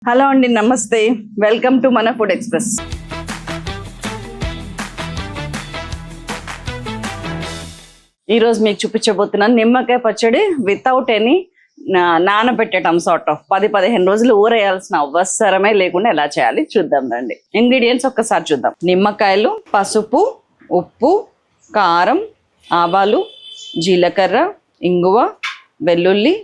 Hello అండి, నమస్తే. Welcome to మన ఫుడ్ ఎక్స్ప్రెస్. ఈరోజు మీకు చూపించబోతున్నాను నిమ్మకాయ పచ్చడి వితౌట్ ఎనీ నానబెట్టడం సార్ట్ ఆఫ్ 10-15 రోజులు ఊరేయాల్సిన అవసరమే లేకుండా ఎలా చేయాలి చూద్దాం రండి. ఇంగ్రీడియంట్స్ ఒక్కసారి చూద్దాం. నిమ్మకాయలు, పసుపు, ఉప్పు, కారం, ఆవాలు, జీలకర్ర, ఇంగువ, వెల్లుల్లి,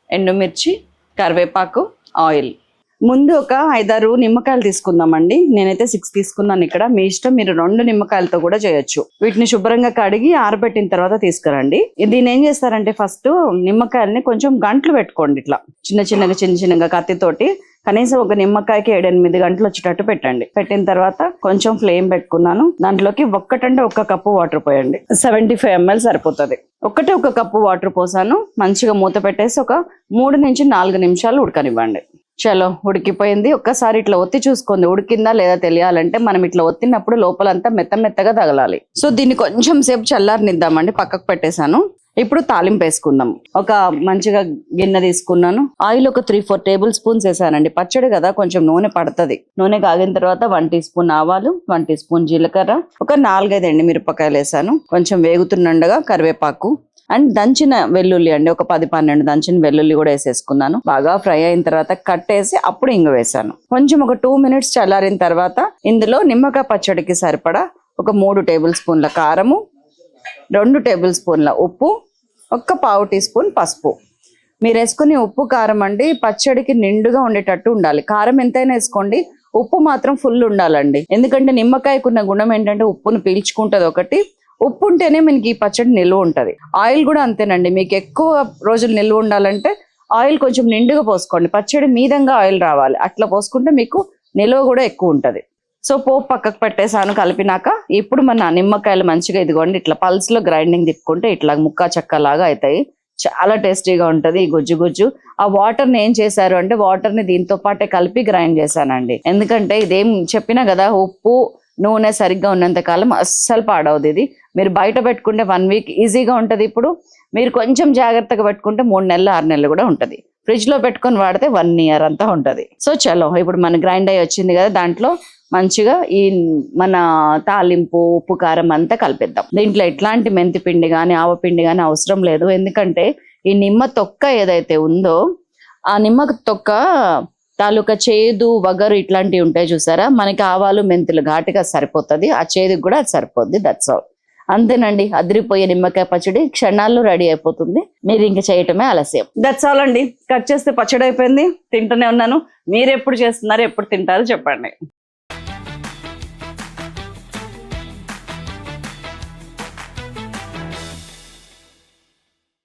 ఎండుమిర్చి, కరివేపాకు, ఆయిల్. ముందు ఒక 5-6 నిమ్మకాయలు తీసుకుందామండి. నేనైతే 6 తీసుకున్నాను. ఇక్కడ మీ ఇష్టం, మీరు 2 నిమ్మకాయలతో కూడా చేయొచ్చు. వీటిని శుభ్రంగా కడిగి ఆరబెట్టిన తర్వాత తీసుకురండి. దీన్ని ఏం చేస్తారంటే ఫస్ట్ నిమ్మకాయలని కొంచెం గంటలు పెట్టుకోండి. ఇట్లా చిన్న చిన్నగా కత్తితోటి కనీసం ఒక నిమ్మకాయకి 7-8 గంటలు వచ్చేటట్టు పెట్టండి. పెట్టిన తర్వాత కొంచెం ఫ్లేమ్ పెట్టుకున్నాను. దాంట్లోకి ఒక్క కప్పు వాటర్ పోయండి. 75 ml సరిపోతుంది. ఒక కప్పు వాటర్ పోసాను. మంచిగా మూత పెట్టేసి ఒక 3-4 నిమిషాలు ఉడకనివ్వండి. చలో, ఉడికిపోయింది. ఒక్కసారి ఇట్లా ఒత్తి చూసుకోండి, ఉడికిందా లేదా తెలియాలంటే మనం ఇట్లా ఒత్తినప్పుడు లోపలంతా మెత్తగా తగలాలి. సో దీన్ని కొంచెం సేపు చల్లారనిద్దామండి. పక్కకు పెట్టేశాను. ఇప్పుడు తాలింపు వేసుకుందాం. ఒక మంచిగా గిన్నె తీసుకున్నాను. ఆయిల్ ఒక 3-4 టేబుల్ స్పూన్స్ వేసానండి. పచ్చడి కదా, కొంచెం నూనె పడుతుంది. నూనె కాగిన తర్వాత 1 టీ స్పూన్ ఆవాలు, 1 టీ స్పూన్ జీలకర్ర, ఒక 4-5 ఎండుమిరపకాయలు వేసాను. కొంచెం వేగుతుండగా కరివేపాకు అండ్ దంచిన వెల్లుల్లి అండి, ఒక 10-12 దంచిన వెల్లుల్లి కూడా వేసేసుకున్నాను. బాగా ఫ్రై అయిన తర్వాత కట్టేసి అప్పుడు ఇంగు వేసాను. కొంచెం ఒక 2 మినిట్స్ చల్లారిన తర్వాత ఇందులో నిమ్మకాయ పచ్చడికి సరిపడా ఒక 3 టేబుల్ స్పూన్ల కారము, 2 టేబుల్ స్పూన్ల ఉప్పు, ఒక 1/2 టీ స్పూన్ పసుపు. మీరు వేసుకుని ఉప్పు కారం అండి పచ్చడికి నిండుగా ఉండేటట్టు ఉండాలి. కారం ఎంతైనా వేసుకోండి, ఉప్పు మాత్రం ఫుల్ ఉండాలండి. ఎందుకంటే నిమ్మకాయకున్న గుణం ఏంటంటే ఉప్పును పీల్చుకుంటుంది ఒకటి. ఉప్పు ఉంటేనే మనకి ఈ పచ్చడి నిల్వ ఉంటుంది. ఆయిల్ కూడా అంతేనండి. మీకు ఎక్కువ రోజులు నిల్వ ఉండాలంటే ఆయిల్ కొంచెం నిండుగా పోసుకోండి. పచ్చడి మీదంగా ఆయిల్ రావాలి. అట్లా పోసుకుంటే మీకు నిల్వ కూడా ఎక్కువ ఉంటుంది. సో పోపు పక్కకు పెట్టేసాను కలిపినాక. ఇప్పుడు మన నిమ్మకాయలు మంచిగా ఇదిగోండి ఇట్లా పల్స్ లో గ్రైండింగ్ తిప్పుకుంటే ఇట్లా ముక్క చెక్కలాగా అవుతాయి. చాలా టేస్టీగా ఉంటుంది ఈ గుజ్జు. ఆ వాటర్ని ఏం చేశారు అంటే వాటర్ని దీంతో పాటే కలిపి గ్రైండ్ చేశానండి. ఎందుకంటే ఇదేం చెప్పినా కదా, ఉప్పు నూనె సరిగ్గా ఉన్నంత కాలం అస్సలు పాడవదు. ఇది మీరు బయట పెట్టుకుంటే 1 వీక్ ఈజీగా ఉంటుంది. ఇప్పుడు మీరు కొంచెం జాగ్రత్తగా పెట్టుకుంటే 3 నెలలు 6 నెలలు కూడా ఉంటుంది. ఫ్రిడ్జ్ లో పెట్టుకొని వాడితే 1 ఇయర్ అంతా ఉంటుంది. సో చలో, ఇప్పుడు మన గ్రైండ్ అయ్యి వచ్చింది కదా, దాంట్లో మంచిగా ఈ మన తాలింపు ఉప్పు కారం అంతా కలిపేద్దాం. దీంట్లో ఎట్లాంటి మెంతి పిండి కానీ ఆవపిండి కానీ అవసరం లేదు. ఎందుకంటే ఈ నిమ్మ తొక్క ఏదైతే ఉందో ఆ నిమ్మ తొక్క తాలూకా చేదు వగరు ఇట్లాంటివి ఉంటాయి చూసారా, మనకి ఆవాలు మెంతులు ఘాటుగా సరిపోతుంది. ఆ చేదుకు కూడా అది సరిపోద్ది. That's all. అంతేనండి, అదిరిపోయే నిమ్మకాయ పచ్చడి క్షణాల్లో రెడీ అయిపోతుంది. మీరు ఇంక చేయటమే ఆలస్యం. దట్స్ ఆల్ అండి. కట్ చేస్తే పచ్చడి అయిపోయింది. తింటూనే ఉన్నాను. మీరు ఎప్పుడు చేస్తున్నారు, ఎప్పుడు తింటారో చెప్పండి.